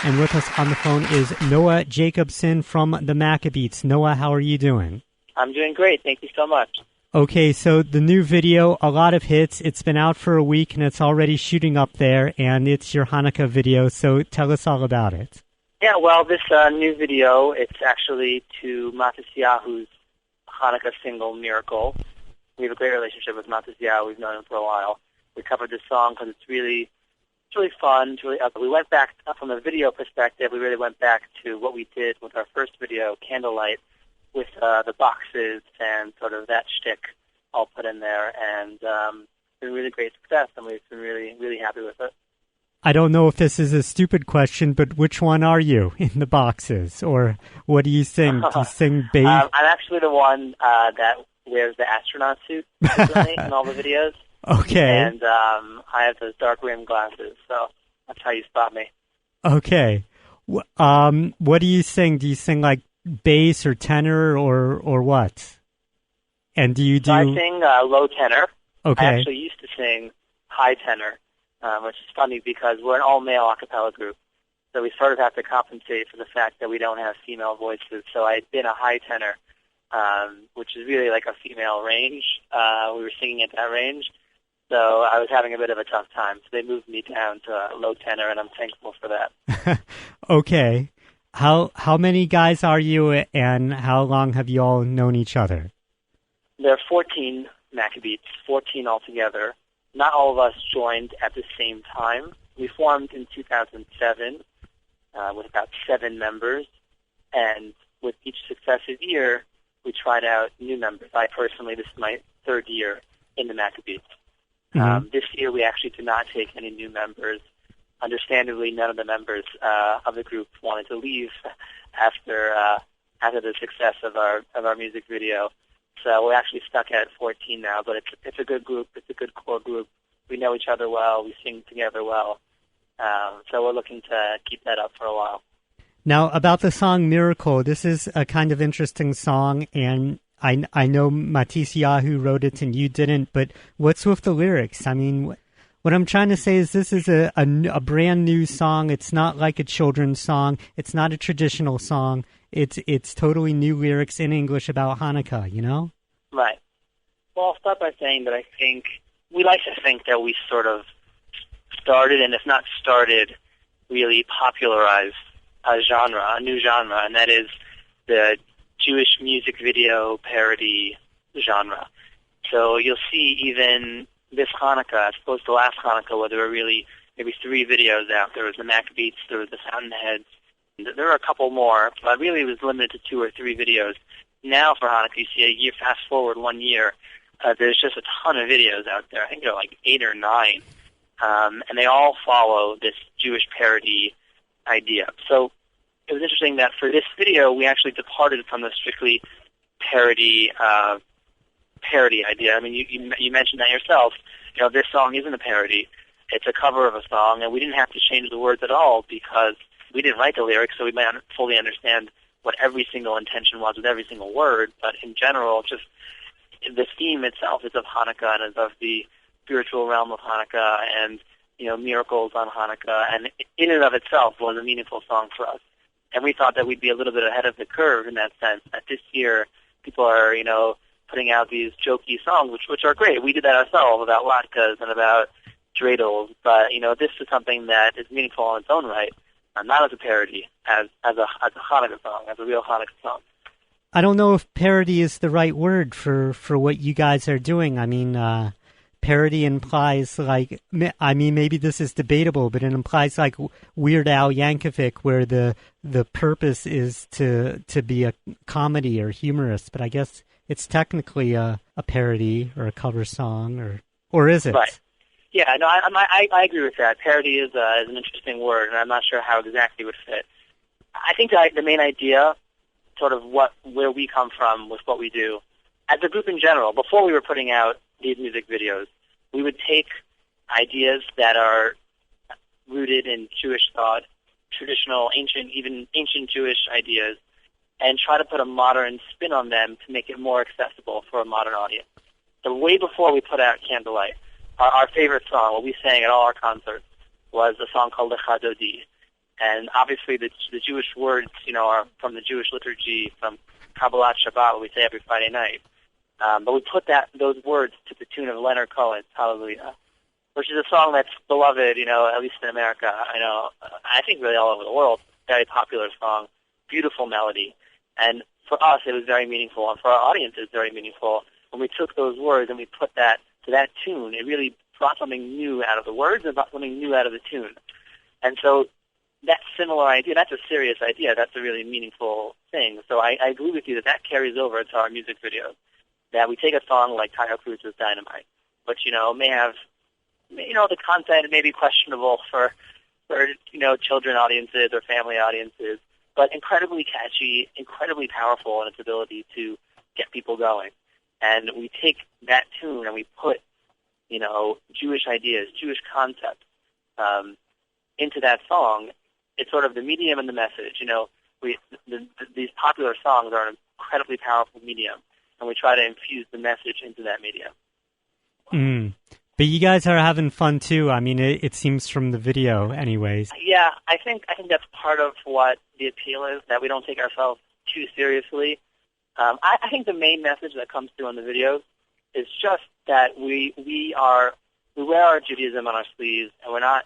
And with us on the phone is Noah Jacobson from the Maccabeats. Noah, how are you doing? I'm doing great. Thank you so much. Okay, so the new video, a lot of hits. It's been out for a week, and it's already shooting up there, and it's your Hanukkah video, so tell us all about it. Yeah, well, this new video, it's actually to Matisyahu's Hanukkah single, Miracle. We have a great relationship with Matisyahu. We've known him for a while. We covered this song because it's really fun. It's really, we went back, from a video perspective, we really went back to what we did with our first video, Candlelight, with the boxes and sort of that shtick all put in there, and it's been really great success, and we've been really, really happy with it. I don't know if this is a stupid question, but which one are you in the boxes, or what do you sing? Do you sing bass? I'm actually the one that wears the astronaut suit in all the videos. Okay. And I have those dark rimmed glasses, so that's how you spot me. Okay. What do you sing? Do you sing like bass or tenor or what? And do you do? So I sing low tenor. Okay. I actually used to sing high tenor, which is funny because we're an all-male a cappella group. So we sort of have to compensate for the fact that we don't have female voices. So I had been a high tenor, which is really like a female range. We were singing at that range. So I was having a bit of a tough time. So they moved me down to low tenor, and I'm thankful for that. Okay. How many guys are you, and how long have you all known each other? There are 14 Maccabeats, 14 altogether. Not all of us joined at the same time. We formed in 2007 with about 7 members, and with each successive year, we tried out new members. I personally, this is my 3rd year in the Maccabeats. Mm-hmm. This year, we actually did not take any new members. Understandably, none of the members of the group wanted to leave after the success of our music video. So we're actually stuck at 14 now, but it's a good group. It's a good core group. We know each other well. We sing together well. So we're looking to keep that up for a while. Now, about the song Miracle, this is a kind of interesting song, and I know Matisyahu wrote it and you didn't, but what's with the lyrics? I mean, what I'm trying to say is this is a brand new song. It's not like a children's song. It's not a traditional song. It's totally new lyrics in English about Hanukkah, you know? Right. Well, I'll start by saying that I think we like to think that we sort of started, and if not started, really popularized a genre, a new genre, and that is the Jewish music video parody genre. So you'll see even this Hanukkah, as opposed to last Hanukkah, where there were really maybe 3 videos out. There was the Maccabeats, there was the Fountainheads. There were a couple more, but really it was limited to 2 or 3 videos. Now for Hanukkah, you see a year, fast forward 1 year, there's just a ton of videos out there. I think there are like 8 or 9. And they all follow this Jewish parody idea. So it was interesting that for this video, we actually departed from the strictly parody idea. I mean, you mentioned that yourself. You know, this song isn't a parody. It's a cover of a song, and we didn't have to change the words at all because we didn't write the lyrics, so we might not fully understand what every single intention was with every single word. But in general, just the theme itself is of Hanukkah and is of the spiritual realm of Hanukkah and, you know, miracles on Hanukkah. And in and of itself was a meaningful song for us. And we thought that we'd be a little bit ahead of the curve in that sense, that this year people are, you know, putting out these jokey songs, which are great. We did that ourselves about latkes and about dreidels. But, you know, this is something that is meaningful in its own right, not as a parody, as a Hanukkah song, as a real Hanukkah song. I don't know if parody is the right word for what you guys are doing. I mean, parody implies like, I mean, maybe this is debatable, but it implies like Weird Al Yankovic, where the purpose is to be a comedy or humorous. But I guess it's technically a parody or a cover song, or is it? Right. Yeah, no, I agree with that. Parody is an interesting word, and I'm not sure how exactly it would fit. I think the main idea, sort of where we come from with what we do, as a group in general, before we were putting out these music videos, we would take ideas that are rooted in Jewish thought, traditional, ancient Jewish ideas, and try to put a modern spin on them to make it more accessible for a modern audience. So way before we put out Candlelight, our favorite song, what we sang at all our concerts, was a song called Lecha Dodi. And obviously the Jewish words, are from the Jewish liturgy, from Kabbalat Shabbat, what we say every Friday night. But we put those words to the tune of Leonard Cohen's Hallelujah, which is a song that's beloved, at least in America. I think really all over the world. Very popular song, beautiful melody. And for us, it was very meaningful, and for our audience, it was very meaningful. When we took those words and we put that to that tune, it really brought something new out of the words and brought something new out of the tune. And so that similar idea, that's a serious idea. That's a really meaningful thing. So I agree with you that carries over to our music videos. That we take a song like Tayo Cruz's Dynamite, which, may have, the content may be questionable for children audiences or family audiences, but incredibly catchy, incredibly powerful in its ability to get people going. And we take that tune and we put, Jewish ideas, Jewish concepts into that song. It's sort of the medium and the message. These popular songs are an incredibly powerful medium, and we try to infuse the message into that medium. But you guys are having fun too. I mean, it seems from the video, anyways. Yeah, I think that's part of what the appeal is, that we don't take ourselves too seriously. I think the main message that comes through on the videos is just that we wear our Judaism on our sleeves, and we're not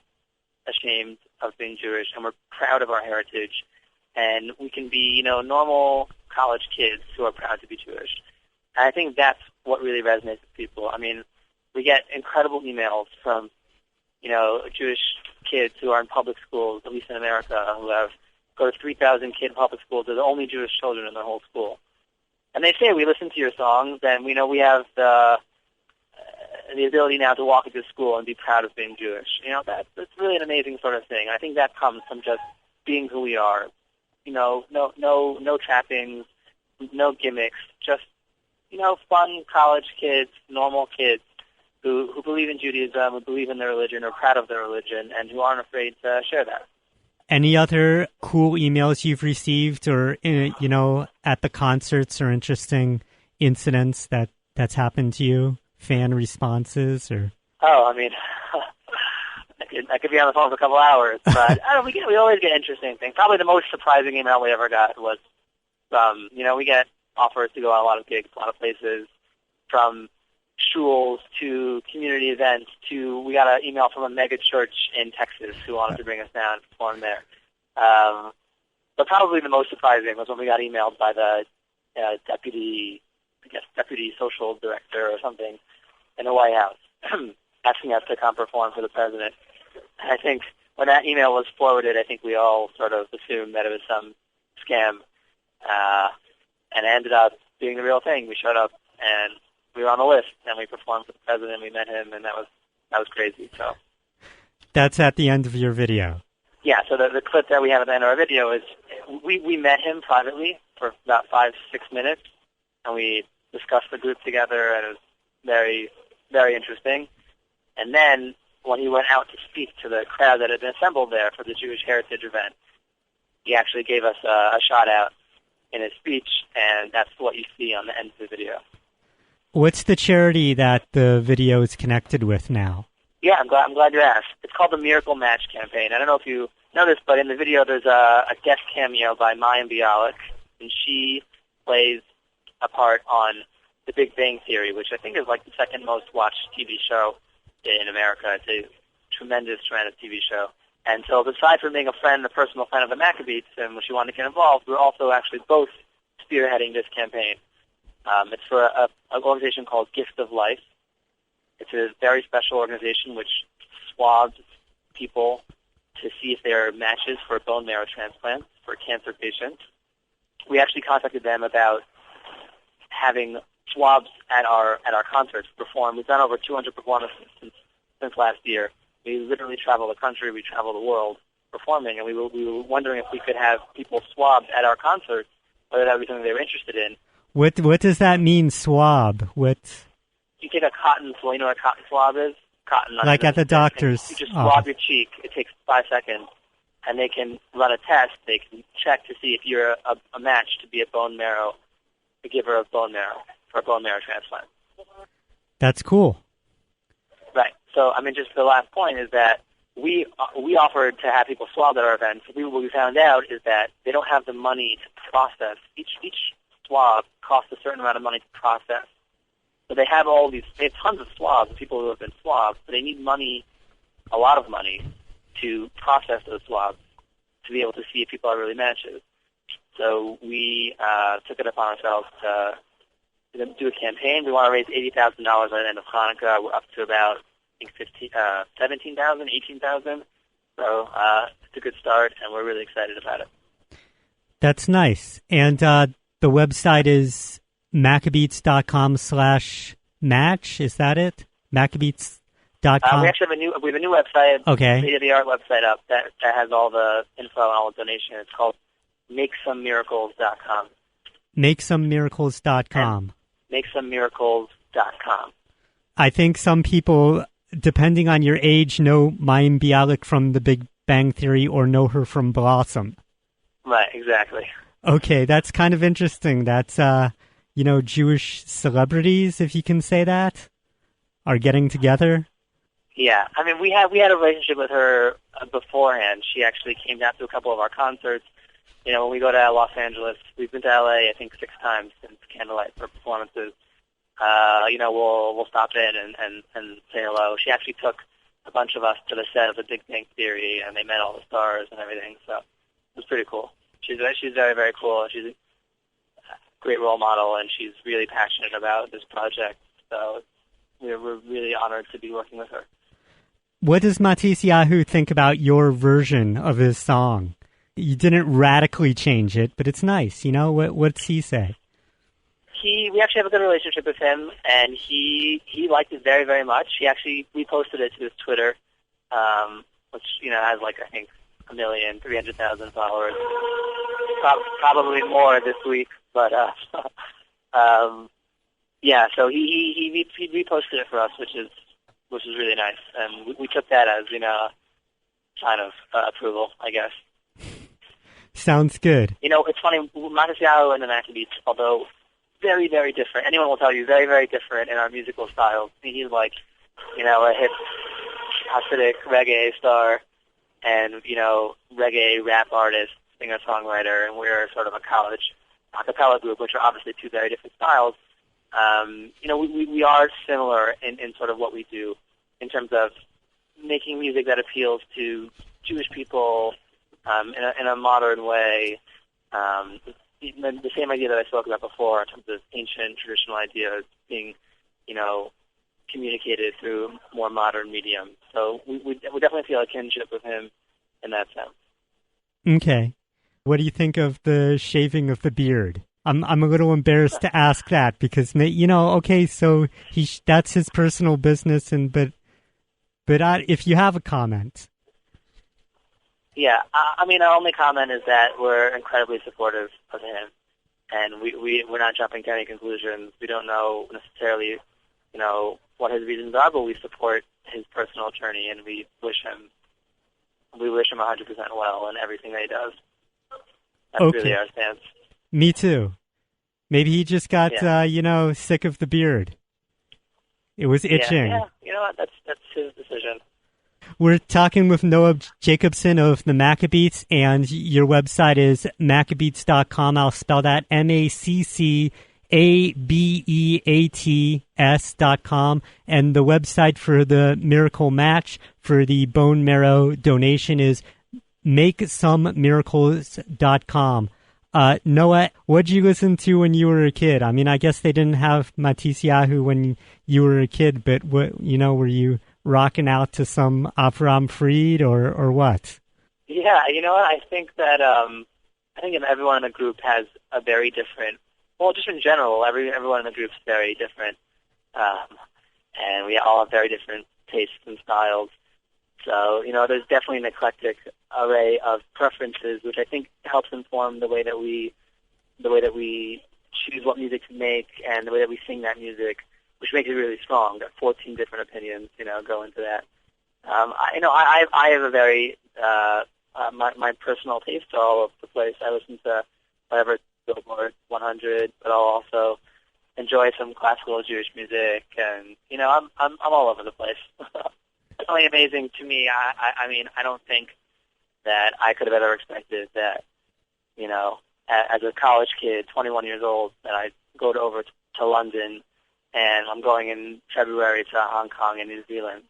ashamed of being Jewish, and we're proud of our heritage, and we can be, normal college kids who are proud to be Jewish. And I think that's what really resonates with people. I mean, we get incredible emails from, Jewish kids who are in public schools, at least in America, who go to 3,000 kid public schools. They're the only Jewish children in their whole school. And they say, we listen to your songs, and we know we have the ability now to walk into school and be proud of being Jewish. That's really an amazing sort of thing. I think that comes from just being who we are. No trappings, no gimmicks, just, fun college kids, normal kids who believe in Judaism, who believe in their religion, are proud of their religion, and who aren't afraid to share that. Any other cool emails you've received or, at the concerts, or interesting incidents that's happened to you? Fan responses or? Oh, I mean, I could be on the phone for a couple hours, but we always get interesting things. Probably the most surprising email we ever got was, we get offers to go on a lot of gigs, a lot of places, from shuls to community events to, we got an email from a mega church in Texas who wanted to bring us down and perform there. But probably the most surprising was when we got emailed by the deputy social director or something in the White House asking us to come perform for the president. And I think when that email was forwarded, I think we all sort of assumed that it was some scam, and it ended up being the real thing. We showed up and we were on the list, and we performed for the president. We met him, and that was crazy. So that's at the end of your video. Yeah. So the clip that we have at the end of our video is we met him privately for about 5-6 minutes, and we discussed the group together, and it was very, very interesting. And then when he went out to speak to the crowd that had been assembled there for the Jewish Heritage event, he actually gave us a shout-out in his speech, and that's what you see on the end of the video. What's the charity that the video is connected with now? Yeah, I'm glad you asked. It's called the Miracle Match Campaign. I don't know if you know this, but in the video there's a guest cameo by Mayim Bialik, and she plays a part on The Big Bang Theory, which I think is like the second most watched TV show in America. It's a tremendous TV show. And so aside from being a personal friend of the Maccabeats, and she wanted to get involved, we're also actually both spearheading this campaign. It's for an organization called Gift of Life. It's a very special organization which swabs people to see if there are matches for bone marrow transplants for cancer patients. We actually contacted them about having swabs at our concerts perform. We've done over 200 performances since last year. We literally travel the country, we travel the world performing, and we were wondering if we could have people swabbed at our concerts, whether that would be something they were interested in. What does that mean, swab? You take a cotton swab. You know what a cotton swab is? Cotton. Like at the doctor's. You just swab your cheek. It takes 5 seconds, and they can run a test. They can check to see if you're a match to be a giver of bone marrow for a bone marrow transplant. That's cool. Right. So, just the last point is that we offered to have people swab at our events. What we found out is that they don't have the money to process. Each swab costs a certain amount of money to process. So they have tons of swabs, people who have been swabbed, but they need money, a lot of money, to process those swabs to be able to see if people are really matches. So we took it upon ourselves to do a campaign. We want to raise $80,000 by the end of Hanukkah. We're up to about, I think, 17,000, 18,000. So it's a good start, and we're really excited about it. That's nice. And the website is Maccabeats.com/match. Is that it? Maccabeats.com? We actually have a new website. Okay. State-of-the-art website up that has all the info and all the donations. It's called MakeSomeMiracles.com. MakeSomeMiracles.com. MakeSomeMiracles.com. I think some people, depending on your age, know Mayim Bialik from The Big Bang Theory or know her from Blossom. Right, exactly. Okay, that's kind of interesting. That's, Jewish celebrities, if you can say that, are getting together. Yeah, I mean, we had a relationship with her beforehand. She actually came down to a couple of our concerts. When we go to Los Angeles, we've been to LA, I think, 6 times since Candlelight for performances. We'll stop in and say hello. She actually took a bunch of us to the set of The Big Bang Theory, and they met all the stars and everything. So it was pretty cool. She's very, very cool. She's a great role model, and she's really passionate about this project. So we're really honored to be working with her. What does Matisyahu think about your version of his song? You didn't radically change it, but it's nice. What's he say? We actually have a good relationship with him, and he liked it very, very much. He actually reposted it to his Twitter, which has I think 1,300,000 followers. Probably more this week, but yeah. So he reposted it for us, which is really nice, and we took that as sign of approval, I guess. Sounds good. It's funny, Matisyahu and the Maccabeats, although very, very different. Anyone will tell you very, very different in our musical styles. He's like, a hip Hasidic reggae star and, reggae rap artist, singer-songwriter, and we're sort of a college a cappella group, which are obviously 2 very different styles. We are similar in sort of what we do in terms of making music that appeals to Jewish people in a modern way. The same idea that I spoke about before in terms of ancient traditional ideas being, communicated through more modern mediums. So we definitely feel a kinship with him in that sense. Okay. What do you think of the shaving of the beard? I'm a little embarrassed to ask that because, okay, so that's his personal business, but if you have a comment. Yeah, our only comment is that we're incredibly supportive of him, and we're not jumping to any conclusions. We don't know necessarily, what his reasons are, but we support his personal journey, and we wish him 100% well in everything that he does. That's really our stance. Me too. Maybe he just got, sick of the beard. It was itching. Yeah. You know what? That's his decision. We're talking with Noah Jacobson of the Maccabeats, and your website is Maccabeats.com. I'll spell that MACCABEATS.com. And the website for the Miracle Match for the bone marrow donation is MakeSomeMiracles.com. Noah, what did you listen to when you were a kid? I mean, I guess they didn't have Matisyahu when you were a kid, but were you rocking out to some Avram Fried or what? Yeah, you know what? I think that everyone in the group has a very different. Well, just in general, everyone in the group is very different, and we all have very different tastes and styles. So there's definitely an eclectic array of preferences, which I think helps inform the way that we choose what music to make and the way that we sing that music, which makes it really strong. There are 14 different opinions, go into that. I have a very my personal tastes are all over the place. I listen to whatever Billboard 100, but I'll also enjoy some classical Jewish music, and I'm all over the place. definitely amazing to me. I mean, I don't think that I could have ever expected that, you know, as a college kid, 21 years old, that I'd go over to London, and I'm going in February to Hong Kong and New Zealand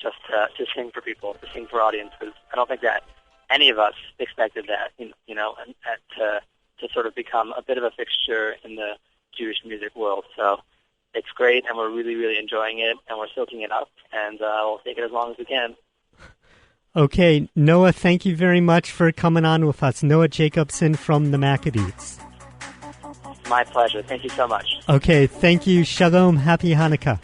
just to sing for people, to sing for audiences. I don't think that any of us expected that, you know, and to sort of become a bit of a fixture in the Jewish music world. So it's great, and we're really, really enjoying it, and we're soaking it up, and we'll take it as long as we can. Okay, Noah, thank you very much for coming on with us. Noah Jacobson from the Maccabeats. My pleasure. Thank you so much. Okay, thank you. Shalom. Happy Hanukkah.